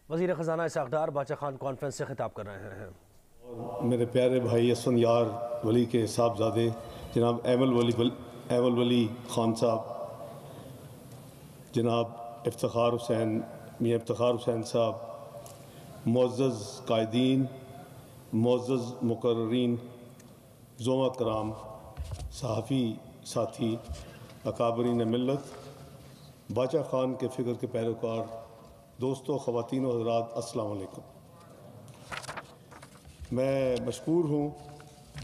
وزیر خزانہ اسحاق ڈار باچا خان کانفرنس سے خطاب کر رہے ہیں۔ اور میرے پیارے بھائی اسفندیار ولی کے صاحبزادے جناب ایول ولی خان صاحب، جناب افتخار حسین میاں افتخار حسین صاحب، معزز قائدین، معزز مقررین، زوما کرام، صحافی ساتھی، اکابرین ملت، باچا خان کے فکر کے پیروکار، دوستوں، خواتین و حضرات، السلام علیکم۔ میں مشکور ہوں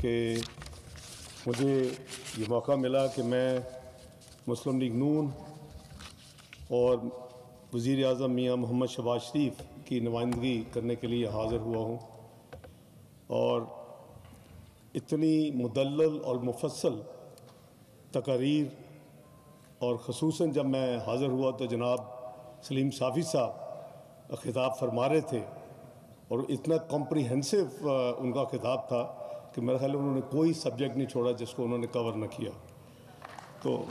کہ مجھے یہ موقع ملا کہ میں مسلم لیگ نون اور وزیر اعظم میاں محمد شہباز شریف کی نمائندگی کرنے کے لیے حاضر ہوا ہوں، اور اتنی مدلل اور مفصل تقاریر، اور خصوصاً جب میں حاضر ہوا تو جناب سلیم صافی صاحب خطاب فرما رہے تھے، اور اتنا کمپریہنسو ان کا خطاب تھا کہ میرا خیال ہے انہوں نے کوئی سبجیکٹ نہیں چھوڑا جس کو انہوں نے کور نہ کیا۔ تو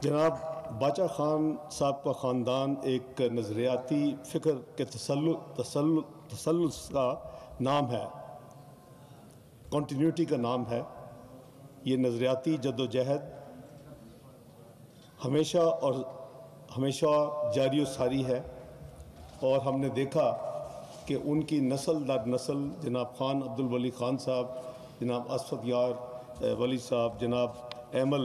جناب باچا خان صاحب کا خاندان ایک نظریاتی فکر کے تسلسل کا نام ہے، کنٹینیوٹی کا نام ہے۔ یہ نظریاتی جد و جہد ہمیشہ جاری و ساری ہے، اور ہم نے دیکھا کہ ان کی نسل در نسل جناب خان عبدالولی خان صاحب، جناب اسفندیار ولی صاحب، جناب ایمل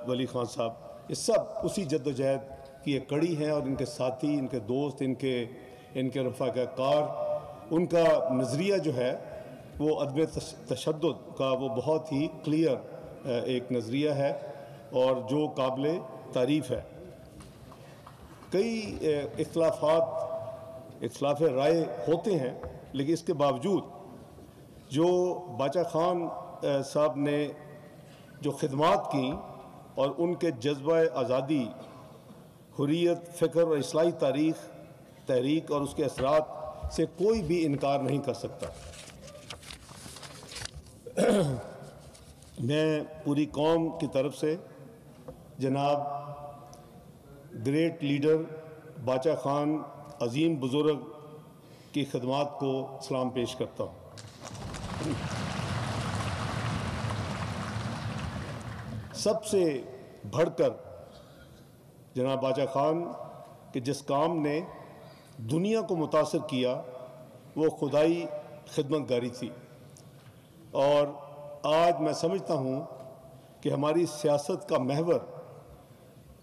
ولی خان صاحب، یہ سب اسی جد و جہد کی ایک کڑی ہیں، اور ان کے ساتھی، ان کے دوست، ان کے رفاقہ کار، ان کا نظریہ جو ہے وہ عدم تشدد کا وہ بہت ہی کلیئر ایک نظریہ ہے، اور جو قابل تعریف ہے۔ کئی اختلاف رائے ہوتے ہیں، لیکن اس کے باوجود جو باچا خان صاحب نے جو خدمات کیں اور ان کے جذبہ آزادی، حریت، فکر اور اصلاحی تحریک اور اس کے اثرات سے کوئی بھی انکار نہیں کر سکتا۔ میں پوری قوم کی طرف سے جناب گریٹ لیڈر باچا خان عظیم بزرگ کی خدمات کو سلام پیش کرتا ہوں۔ سب سے بڑھ کر جناب باچا خان کہ جس کام نے دنیا کو متاثر کیا وہ خدائی خدمت گاری تھی، اور آج میں سمجھتا ہوں کہ ہماری سیاست کا محور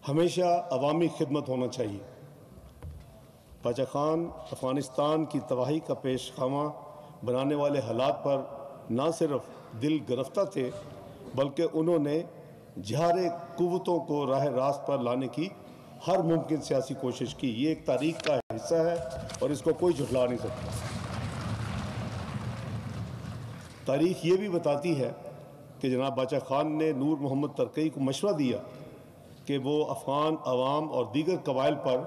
ہمیشہ عوامی خدمت ہونا چاہیے۔ باچا خان افغانستان کی تباہی کا پیش خواہ بنانے والے حالات پر نہ صرف دل گرفتہ تھے، بلکہ انہوں نے جہار قوتوں کو راہ راست پر لانے کی ہر ممکن سیاسی کوشش کی۔ یہ ایک تاریخ کا حصہ ہے اور اس کو کوئی جھٹلا نہیں سکتا۔ تاریخ یہ بھی بتاتی ہے کہ جناب باچا خان نے نور محمد ترکی کو مشورہ دیا کہ وہ افغان عوام اور دیگر قبائل پر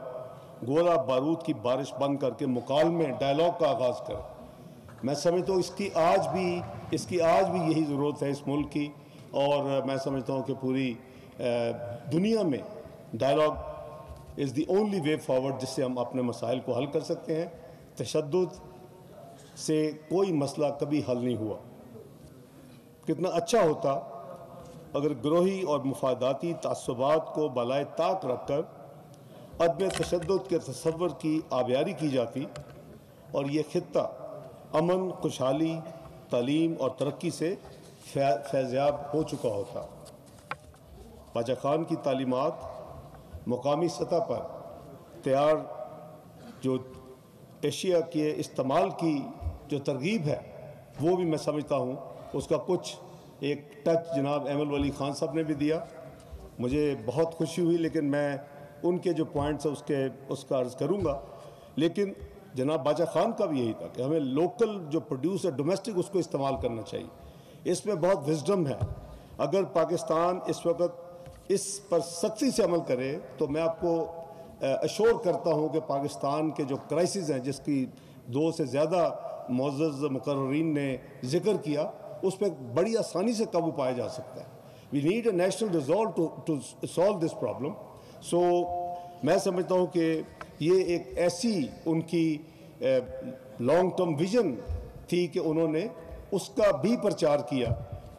گولہ بارود کی بارش بند کر کے مکالمے، ڈائلاگ کا آغاز کرے۔ میں سمجھتا ہوں اس کی آج بھی یہی ضرورت ہے اس ملک کی، اور میں سمجھتا ہوں کہ پوری دنیا میں dialogue is the only way forward جس سے ہم اپنے مسائل کو حل کر سکتے ہیں۔ تشدد سے کوئی مسئلہ کبھی حل نہیں ہوا۔ کتنا اچھا ہوتا اگر گروہی اور مفاداتی تعصبات کو بالائے طاق رکھ کر عدم تشدد کے تصور کی آبیاری کی جاتی، اور یہ خطہ امن، خوشحالی، تعلیم اور ترقی سے فیضیاب ہو چکا ہوتا۔ باچا خان کی تعلیمات مقامی سطح پر تیار جو ایشیا کے استعمال کی جو ترغیب ہے، وہ بھی میں سمجھتا ہوں اس کا کچھ ایک ٹچ جناب ایمل ولی خان صاحب نے بھی دیا۔ مجھے بہت خوشی ہوئی، لیکن میں ان کے جو پوائنٹس ہیں اس کا عرض کروں گا۔ لیکن جناب باچا خان کا بھی یہی تھا کہ ہمیں لوکل جو پروڈیوس ہے، ڈومیسٹک، اس کو استعمال کرنا چاہیے۔ اس میں بہت وزڈم ہے۔ اگر پاکستان اس وقت اس پر سختی سے عمل کرے تو میں آپ کو ایشور کرتا ہوں کہ پاکستان کے جو کرائسس ہیں، جس کی 2 سے زیادہ معزز مقررین نے ذکر کیا، اس پہ بڑی آسانی سے قابو پایا جا سکتا ہے۔ We need a national resolve to solve this problem. So میں سمجھتا ہوں کہ یہ ایک ایسی ان کی لانگ ٹرم ویژن تھی کہ انہوں نے اس کا بھی پرچار کیا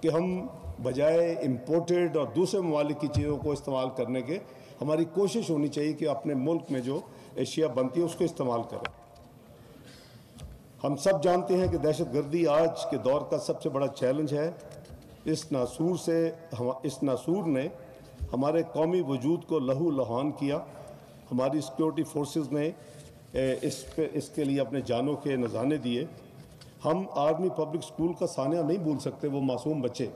کہ ہم بجائے امپورٹڈ اور دوسرے ممالک کی چیزوں کو استعمال کرنے کے ہماری کوشش ہونی چاہیے کہ اپنے ملک میں جو اشیاء بنتی ہے اس کو استعمال کریں. ہم سب جانتے ہیں کہ دہشت گردی آج کے دور کا سب سے بڑا چیلنج ہے. اس ناسور نے ہمارے قومی وجود کو لہو لہان کیا. ہماری سیکورٹی فورسز نے اس کے لیے اپنے جانوں کے نذرانے دیے. ہم آرمی پبلک اسکول کا سانحہ نہیں بھول سکتے, وہ معصوم بچے.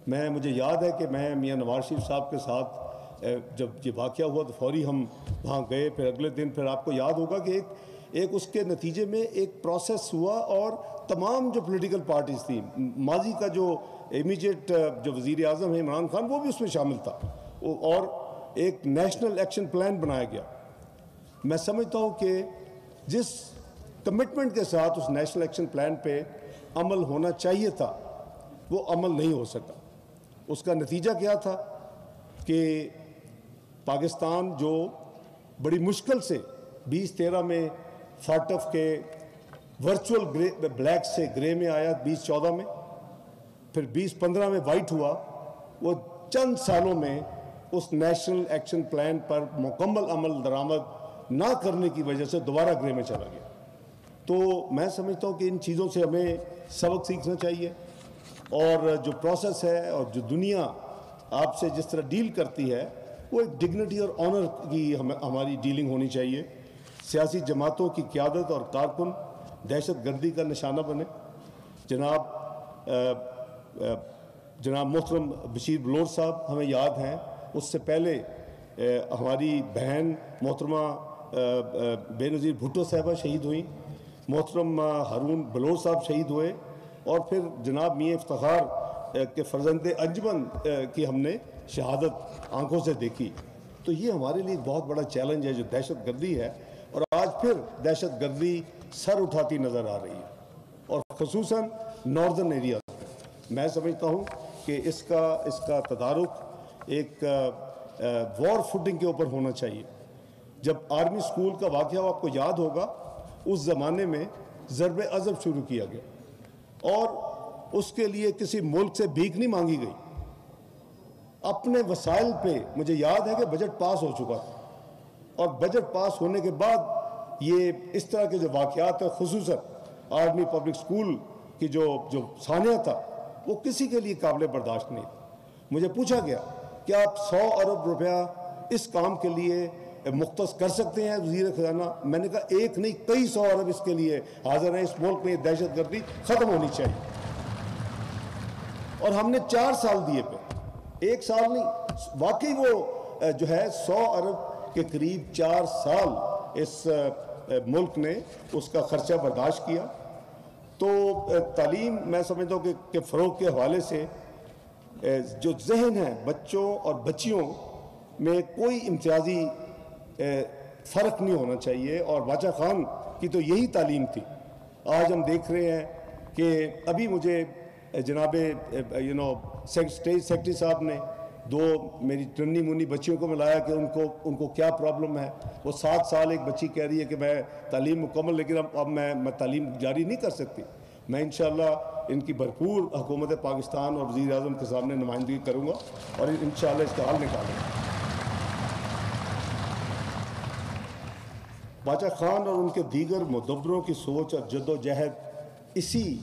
مجھے یاد ہے کہ میں میاں نواز شریف صاحب کے ساتھ جب یہ واقعہ ہوا تو فوری ہم وہاں گئے. پھر اگلے دن پھر آپ کو یاد ہوگا کہ ایک اس کے نتیجے میں ایک پروسیس ہوا اور تمام جو پولیٹیکل پارٹیز تھیں, ماضی کا جو امیجیٹ جو وزیر اعظم ہے عمران خان, وہ بھی اس میں شامل تھا, اور ایک نیشنل ایکشن پلان بنایا گیا. میں سمجھتا ہوں کہ جس کمٹمنٹ کے ساتھ اس نیشنل ایکشن پلان پہ عمل ہونا چاہیے تھا وہ عمل نہیں ہو سکا. اس کا نتیجہ کیا تھا کہ پاکستان جو بڑی مشکل سے 2013 میں فاٹف کے ورچوئل بلیک سے گرے میں آیا, 2014 میں, پھر 2015 میں وائٹ ہوا, وہ چند سالوں میں اس نیشنل ایکشن پلان پر مکمل عمل درآمد نہ کرنے کی وجہ سے دوبارہ گرے میں چلا گیا. تو میں سمجھتا ہوں کہ ان چیزوں سے ہمیں سبق سیکھنا چاہیے, اور جو پروسیس ہے اور جو دنیا آپ سے جس طرح ڈیل کرتی ہے وہ ایک ڈگنیٹی اور آنر کی ہماری ڈیلنگ ہونی چاہیے. سیاسی جماعتوں کی قیادت اور کارکن دہشت گردی کا نشانہ بنے. جناب محترم بشیر بلور صاحب ہمیں یاد ہیں, اس سے پہلے ہماری بہن محترمہ بے نظیر بھٹو صاحبہ شہید ہوئیں, محترم ہارون بلور صاحب شہید ہوئے, اور پھر جناب میاں افتخار کے فرزند انجمن کی ہم نے شہادت آنکھوں سے دیکھی. تو یہ ہمارے لیے بہت بڑا چیلنج ہے جو دہشت گردی ہے, اور آج پھر دہشت گردی سر اٹھاتی نظر آ رہی ہے, اور خصوصاً ناردرن ایریاز میں. میں سمجھتا ہوں کہ اس کا تدارک ایک وار فوٹنگ کے اوپر ہونا چاہیے. جب آرمی سکول کا واقعہ آپ کو یاد ہوگا, اس زمانے میں ضرب عضب شروع کیا گیا, اور اس کے لیے کسی ملک سے بھیک نہیں مانگی گئی. اپنے وسائل پہ مجھے یاد ہے کہ بجٹ پاس ہو چکا تھا, اور بجٹ پاس ہونے کے بعد یہ اس طرح کے جو واقعات ہیں, خصوصاً آرمی پبلک سکول کی جو سانحہ تھا, وہ کسی کے لیے قابل برداشت نہیں تھا. مجھے پوچھا گیا کہ آپ 100 ارب روپیہ اس کام کے لیے مختص کر سکتے ہیں وزیر خزانہ؟ میں نے کہا ایک نہیں, کئی 100 ارب اس کے لیے حاضر ہیں. اس ملک میں دہشت گردی ختم ہونی چاہیے. اور ہم نے 4 سال دیے پہ, 1 سال نہیں. واقعی وہ جو ہے 100 ارب کے قریب 4 سال اس ملک نے اس کا خرچہ برداشت کیا. تو تعلیم میں سمجھتا ہوں کہ فروغ کے حوالے سے جو ذہن ہے بچوں اور بچیوں میں کوئی امتیازی فرق نہیں ہونا چاہیے, اور باچا خان کی تو یہی تعلیم تھی. آج ہم دیکھ رہے ہیں کہ ابھی مجھے جناب اسٹیٹ سیکرٹری صاحب نے 2 میری ٹنی منی بچیوں کو ملایا کہ ان کو کیا پرابلم ہے. وہ 7 سال ایک بچی کہہ رہی ہے کہ میں تعلیم مکمل, لیکن اب میں تعلیم جاری نہیں کر سکتی. میں انشاءاللہ ان کی بھرپور حکومت پاکستان اور وزیر اعظم کے سامنے نمائندگی کروں گا, اور انشاءاللہ اس کا حل نکالوں گا. باچا خان اور ان کے دیگر مدبروں کی سوچ اور جد و جہد اسی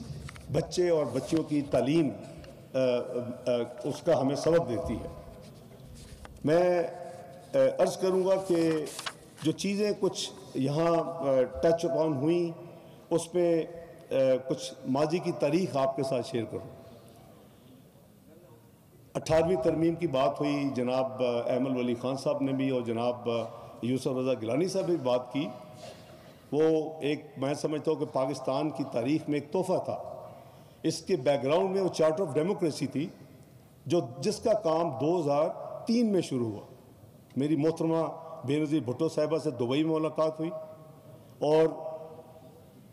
بچے اور بچیوں کی تعلیم اس کا ہمیں سبق دیتی ہے. میں عرض کروں گا کہ جو چیزیں کچھ یہاں ٹچ اپان ہوئیں, اس پہ کچھ ماضی کی تاریخ آپ کے ساتھ شیئر کروں. 18ویں ترمیم کی بات ہوئی, جناب ایمل ولی خان صاحب نے بھی اور جناب یوسف رضا گیلانی صاحب نے بھی بات کی. وہ ایک میں سمجھتا ہوں کہ پاکستان کی تاریخ میں ایک تحفہ تھا. اس کے بیک گراؤنڈ میں وہ چارٹر آف ڈیموکریسی تھی جس کا کام 2003 میں شروع ہوا. میری محترمہ بے نظیر بھٹو صاحبہ سے دبئی میں ملاقات ہوئی, اور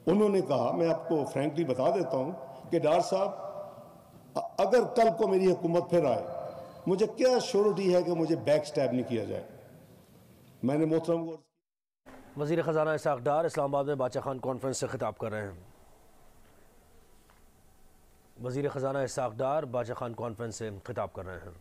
انہوں نے کہا, میں آپ کو فرینکلی بتا دیتا ہوں کہ ڈار صاحب اگر کل کو میری حکومت پھر آئے, مجھے کیا شیورٹی ہے کہ مجھے بیک سٹیپ نہیں کیا جائے. میں نے محترم کو وزیر خزانہ اسحاق ڈار اسلام آباد میں باچا خان کانفرنس سے خطاب کر رہے ہیں. وزیر خزانہ اسحاق ڈار باچا خان کانفرنس سے خطاب کر رہے ہیں.